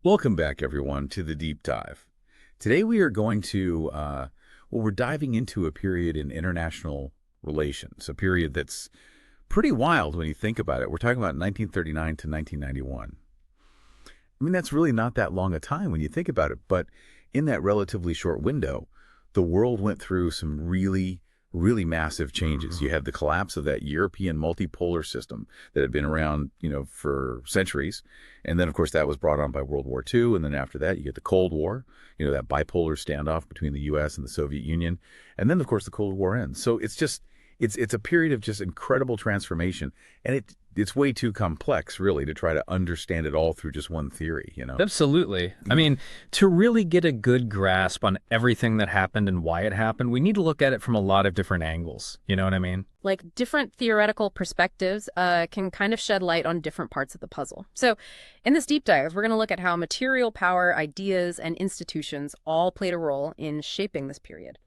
Welcome back, everyone, to the Deep Dive. Today we are going to, we're diving into a period in international relations, a period that's pretty wild when you think about it. We're talking about 1939 to 1991. I mean, that's really not that long a time when you think about it, but in that relatively short window, the world went through some really massive changes. You had the collapse of that European multipolar system that had been around, for centuries. And then, of course, that was brought on by World War II. And then after that, you get the Cold War, that bipolar standoff between the U.S. and the Soviet Union. And then, of course, the Cold War ends. So it's just, it's a period of just incredible transformation. And it's way too complex, really, to try to understand it all through just one theory. Absolutely. I mean, to really get a good grasp on everything that happened and why it happened, we need to look at it from a lot of different angles. You know what I mean? Like different theoretical perspectives can kind of shed light on different parts of the puzzle. So in this deep dive, we're going to look at how material power, ideas, and institutions all played a role in shaping this period.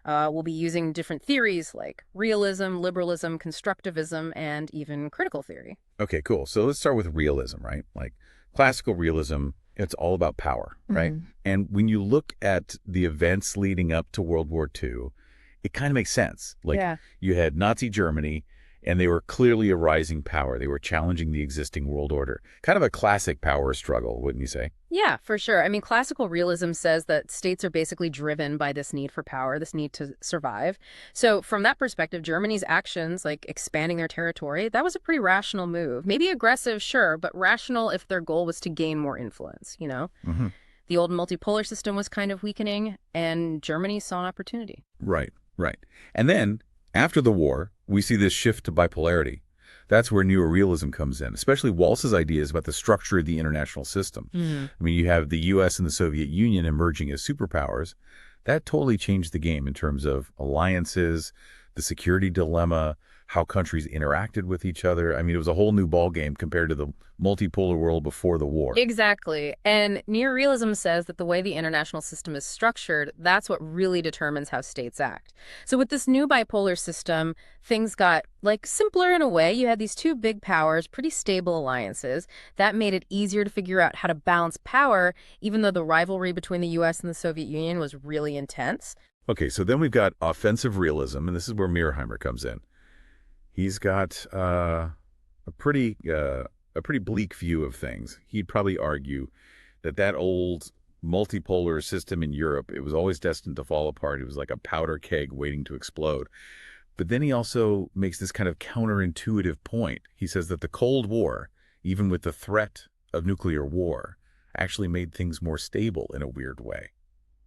We'll be using different theories like realism, liberalism, constructivism, and even critical theory. Okay, cool. So let's start with realism, right? Like classical realism, it's all about power, right? And when you look at the events leading up to World War II, it kind of makes sense. You had Nazi Germany, and they were clearly a rising power. They were challenging the existing world order. Kind of a classic power struggle, wouldn't you say? Yeah, for sure. I mean, classical realism says that states are basically driven by this need for power, this need to survive. So from that perspective, Germany's actions, like expanding their territory, that was a pretty rational move. Maybe aggressive, sure, but rational if their goal was to gain more influence. The old multipolar system was kind of weakening, and Germany saw an opportunity. Right. And then, after the war, we see this shift to bipolarity. That's where neorealism comes in, especially Walz's ideas about the structure of the international system. I mean, you have the U.S. and the Soviet Union emerging as superpowers. That totally changed the game in terms of alliances, the security dilemma, how countries interacted with each other. I mean, it was a whole new ballgame compared to the multipolar world before the war. Exactly. And neorealism says that the way the international system is structured, that's what really determines how states act. So with this new bipolar system, things got simpler in a way. You had these two big powers, pretty stable alliances. That made it easier to figure out how to balance power, even though the rivalry between the U.S. and the Soviet Union was really intense. Okay, so then we've got offensive realism, and this is where Mearheimer comes in. He's got a pretty bleak view of things. He'd probably argue that old multipolar system in Europe, it was always destined to fall apart. It was like a powder keg waiting to explode. But then he also makes this kind of counterintuitive point. He says that the Cold War, even with the threat of nuclear war, actually made things more stable in a weird way.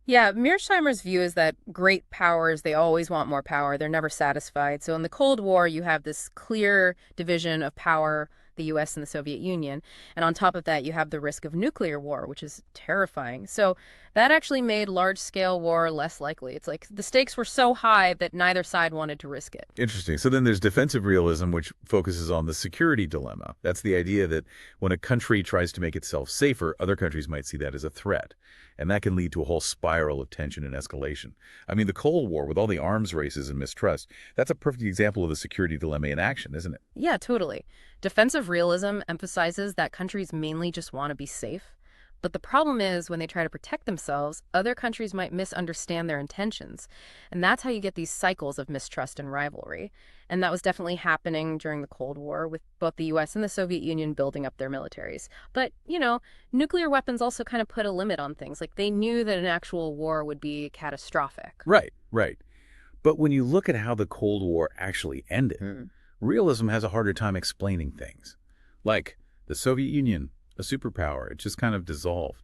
Yeah, Mearsheimer's view is that great powers, they always want more power. They're never satisfied. So in the Cold War, you have this clear division of power, the U.S. and the Soviet Union. And on top of that, you have the risk of nuclear war, which is terrifying. So that actually made large-scale war less likely. It's like the stakes were so high that neither side wanted to risk it. Interesting. So then there's defensive realism, which focuses on the security dilemma. That's the idea that when a country tries to make itself safer, other countries might see that as a threat. And that can lead to a whole spiral of tension and escalation. I mean, the Cold War, with all the arms races and mistrust, that's a perfect example of the security dilemma in action, isn't it? Yeah, totally. Defensive realism emphasizes that countries mainly just want to be safe. But the problem is when they try to protect themselves, other countries might misunderstand their intentions. And that's how you get these cycles of mistrust and rivalry. And that was definitely happening during the Cold War with both the U.S. and the Soviet Union building up their militaries. But, nuclear weapons also kind of put a limit on things. Like they knew that an actual war would be catastrophic. Right. But when you look at how the Cold War actually ended, realism has a harder time explaining things. Like the Soviet Union, a superpower, it just kind of dissolved.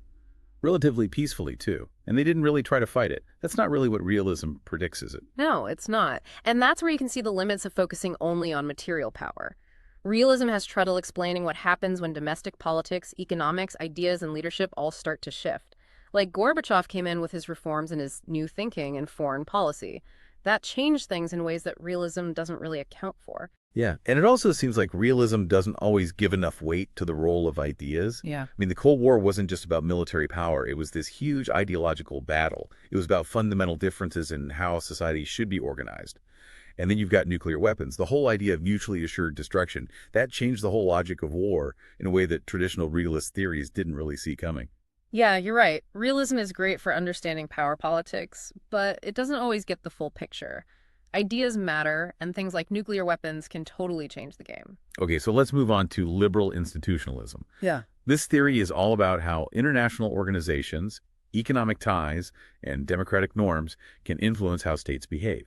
Relatively peacefully, too. And they didn't really try to fight it. That's not really what realism predicts, is it? No, it's not. And that's where you can see the limits of focusing only on material power. Realism has trouble explaining what happens when domestic politics, economics, ideas, and leadership all start to shift. Like Gorbachev came in with his reforms and his new thinking in foreign policy. That changed things in ways that realism doesn't really account for. Yeah, and it also seems like realism doesn't always give enough weight to the role of ideas. Yeah. I mean, the Cold War wasn't just about military power. It was this huge ideological battle. It was about fundamental differences in how society should be organized. And then you've got nuclear weapons. The whole idea of mutually assured destruction, that changed the whole logic of war in a way that traditional realist theories didn't really see coming. Yeah, you're right. Realism is great for understanding power politics, but it doesn't always get the full picture. Ideas matter, and things like nuclear weapons can totally change the game. Okay, so let's move on to liberal institutionalism. Yeah. This theory is all about how international organizations, economic ties, and democratic norms can influence how states behave.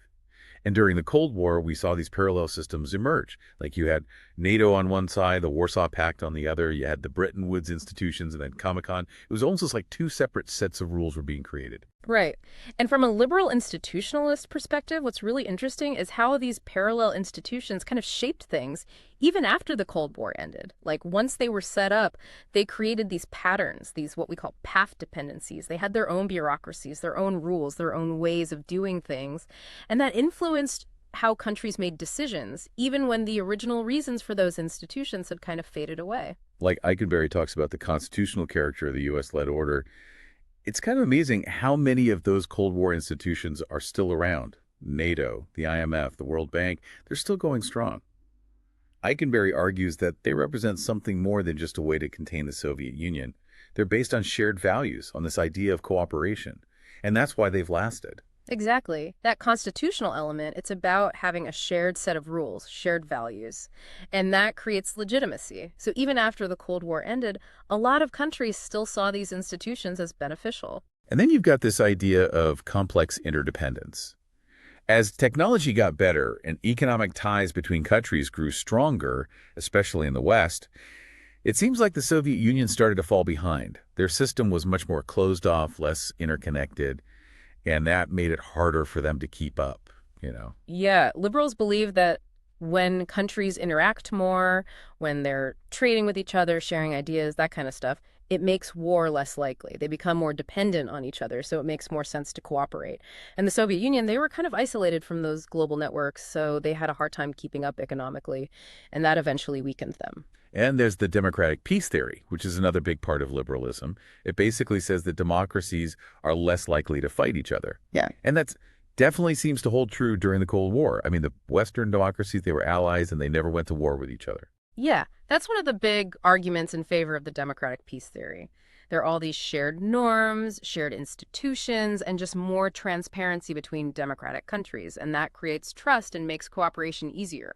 And during the Cold War, we saw these parallel systems emerge. Like you had NATO on one side, the Warsaw Pact on the other, you had the Bretton Woods institutions, and then Comecon. It was almost like two separate sets of rules were being created. Right. And from a liberal institutionalist perspective, what's really interesting is how these parallel institutions kind of shaped things even after the Cold War ended. Like once they were set up, they created these patterns, these what we call path dependencies. They had their own bureaucracies, their own rules, their own ways of doing things. And that influenced how countries made decisions, even when the original reasons for those institutions had kind of faded away. Like Eikenberry talks about the constitutional character of the U.S.-led order. It's kind of amazing how many of those Cold War institutions are still around. NATO, the IMF, the World Bank, they're still going strong. Eikenberry argues that they represent something more than just a way to contain the Soviet Union. They're based on shared values, on this idea of cooperation. And that's why they've lasted. Exactly. That constitutional element, it's about having a shared set of rules, shared values, and that creates legitimacy. So even after the Cold War ended, a lot of countries still saw these institutions as beneficial. And then you've got this idea of complex interdependence. As technology got better and economic ties between countries grew stronger, especially in the West, it seems like the Soviet Union started to fall behind. Their system was much more closed off, less interconnected, and that made it harder for them to keep up. Yeah, liberals believe that when countries interact more, when they're trading with each other, sharing ideas, that kind of stuff, it makes war less likely. They become more dependent on each other, so it makes more sense to cooperate. And the Soviet Union, they were kind of isolated from those global networks, so they had a hard time keeping up economically, and that eventually weakened them. And there's the democratic peace theory, which is another big part of liberalism. It basically says that democracies are less likely to fight each other. Yeah. And that's definitely seems to hold true during the Cold War. I mean, the Western democracies, they were allies and they never went to war with each other. Yeah, that's one of the big arguments in favor of the democratic peace theory. There are all these shared norms, shared institutions, and just more transparency between democratic countries, and that creates trust and makes cooperation easier.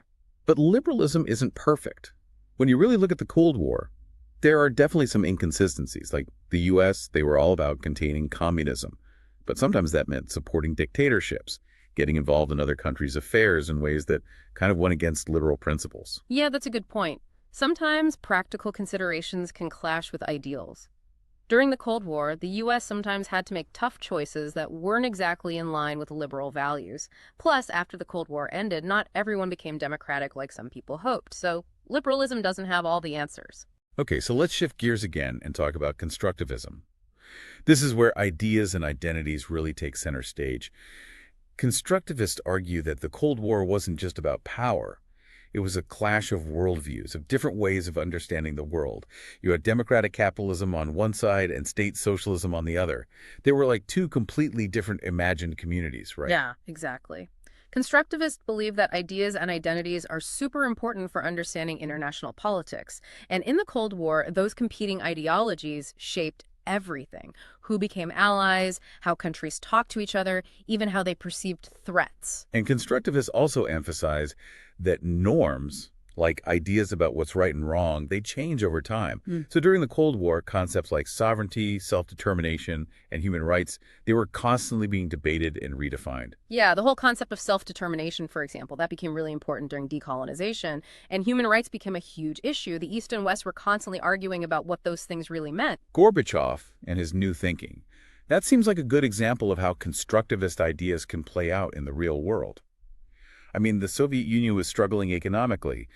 But liberalism isn't perfect. When you really look at the Cold War, there are definitely some inconsistencies. Like the U.S., they were all about containing communism. But sometimes that meant supporting dictatorships, getting involved in other countries' affairs in ways that kind of went against liberal principles. Yeah, that's a good point. Sometimes practical considerations can clash with ideals. During the Cold War, the U.S. sometimes had to make tough choices that weren't exactly in line with liberal values. Plus, after the Cold War ended, not everyone became democratic like some people hoped, so liberalism doesn't have all the answers. Okay, so let's shift gears again and talk about constructivism. This is where ideas and identities really take center stage. Constructivists argue that the Cold War wasn't just about power. It was a clash of worldviews, of different ways of understanding the world. You had democratic capitalism on one side and state socialism on the other. They were like two completely different imagined communities, right? Yeah, exactly. Constructivists believe that ideas and identities are super important for understanding international politics. And in the Cold War, those competing ideologies shaped everything. Who became allies, how countries talked to each other, even how they perceived threats. And constructivists also emphasize that norms, like ideas about what's right and wrong, they change over time. So during the Cold War, concepts like sovereignty, self-determination, and human rights, they were constantly being debated and redefined. Yeah, the whole concept of self-determination, for example, that became really important during decolonization, and human rights became a huge issue. The East and West were constantly arguing about what those things really meant. Gorbachev and his new thinking, that seems like a good example of how constructivist ideas can play out in the real world. I mean, the Soviet Union was struggling economically,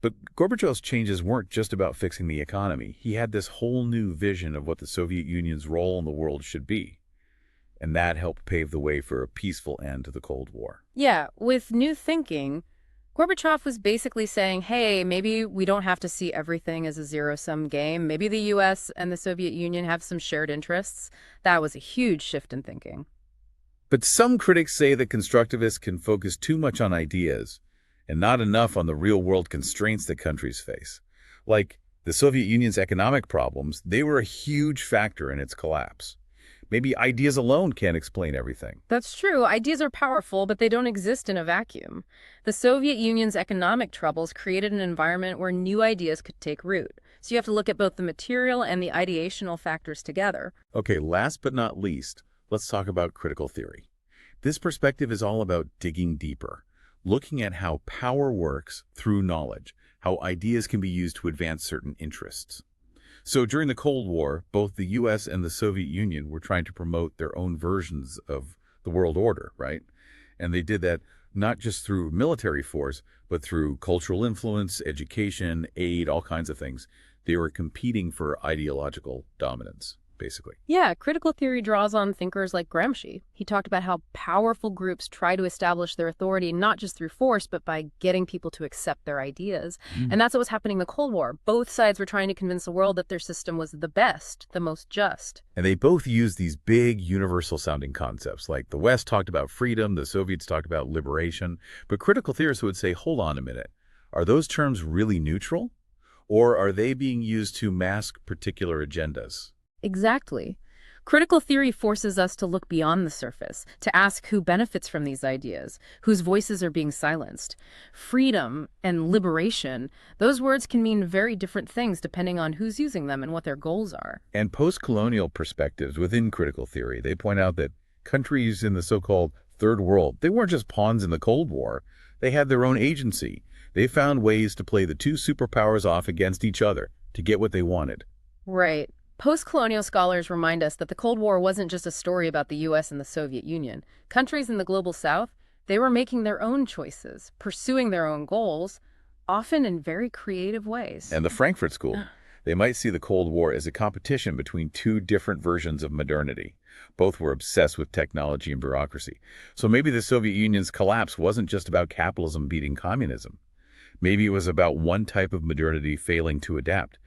but Gorbachev's changes weren't just about fixing the economy. He had this whole new vision of what the Soviet Union's role in the world should be. And that helped pave the way for a peaceful end to the Cold War. Yeah, with new thinking, Gorbachev was basically saying, hey, maybe we don't have to see everything as a zero-sum game. Maybe the U.S. and the Soviet Union have some shared interests. That was a huge shift in thinking. But some critics say that constructivists can focus too much on ideas and not enough on the real-world constraints that countries face. Like, The Soviet Union's economic problems, they were a huge factor in its collapse. Maybe ideas alone can't explain everything. That's true. Ideas are powerful, but they don't exist in a vacuum. The Soviet Union's economic troubles created an environment where new ideas could take root. So you have to look at both the material and the ideational factors together. Okay, last but not least, let's talk about critical theory. This perspective is all about digging deeper, looking at how power works through knowledge, how ideas can be used to advance certain interests. So during the Cold War, both the US and the Soviet Union were trying to promote their own versions of the world order, right? And they did that not just through military force, but through cultural influence, education, aid, all kinds of things. They were competing for ideological dominance, basically. Yeah, critical theory draws on thinkers like Gramsci. He talked about how powerful groups try to establish their authority not just through force, but by getting people to accept their ideas. And that's what was happening in the Cold War. Both sides were trying to convince the world that their system was the best, the most just. And they both used these big universal-sounding concepts, like the West talked about freedom, the Soviets talked about liberation. But critical theorists would say, hold on a minute, are those terms really neutral? Or are they being used to mask particular agendas? Exactly. Critical theory forces us to look beyond the surface, to ask who benefits from these ideas, whose voices are being silenced. Freedom and liberation, those words can mean very different things depending on who's using them and what their goals are. And post-colonial perspectives within critical theory, they point out that countries in the so-called Third World, they weren't just pawns in the Cold War. They had their own agency. They found ways to play the two superpowers off against each other to get what they wanted. Right. Post-colonial scholars remind us that the Cold War wasn't just a story about the US and the Soviet Union. Countries in the global South, they were making their own choices, pursuing their own goals, often in very creative ways. And the Frankfurt School, they might see the Cold War as a competition between two different versions of modernity. Both were obsessed with technology and bureaucracy. So maybe the Soviet Union's collapse wasn't just about capitalism beating communism. Maybe it was about one type of modernity failing to adapt.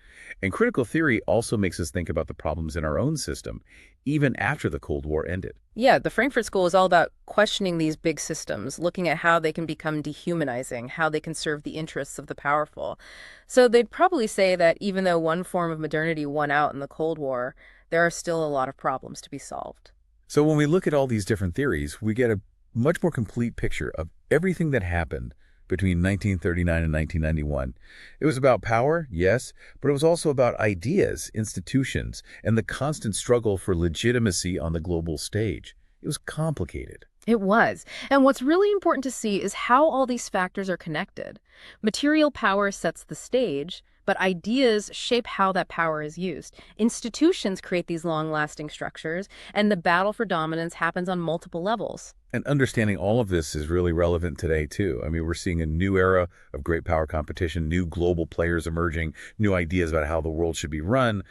And critical theory also makes us think about the problems in our own system, even after the Cold War ended. Yeah, the Frankfurt School is all about questioning these big systems, looking at how they can become dehumanizing, how they can serve the interests of the powerful. So they'd probably say that even though one form of modernity won out in the Cold War, there are still a lot of problems to be solved. So when we look at all these different theories, we get a much more complete picture of everything that happened between 1939 and 1991. It was about power, yes, but it was also about ideas, institutions, and the constant struggle for legitimacy on the global stage. It was complicated. It was. And what's really important to see is how all these factors are connected. Material power sets the stage, but ideas shape how that power is used. Institutions create these long-lasting structures, and the battle for dominance happens on multiple levels. And understanding all of this is really relevant today, too. I mean, we're seeing a new era of great power competition, new global players emerging, new ideas about how the world should be run.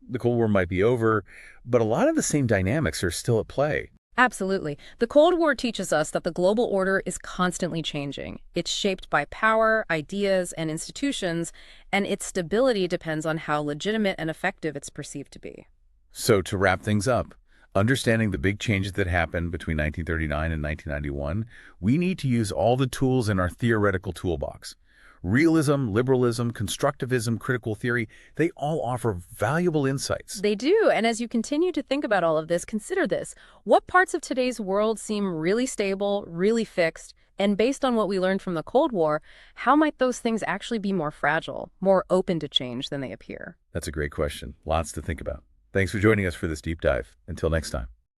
The Cold War might be over, but a lot of the same dynamics are still at play. Absolutely. The Cold War teaches us that the global order is constantly changing. It's shaped by power, ideas, and institutions, and its stability depends on how legitimate and effective it's perceived to be. So to wrap things up, understanding the big changes that happened between 1939 and 1991, we need to use all the tools in our theoretical toolbox. Realism, liberalism, constructivism, critical theory, they all offer valuable insights. They do, and as you continue to think about all of this, consider this. What parts of today's world seem really stable, really fixed, and based on what we learned from the Cold War, how might those things actually be more fragile, more open to change than they appear? That's a great question. Lots to think about. Thanks for joining us for this deep dive. Until next time.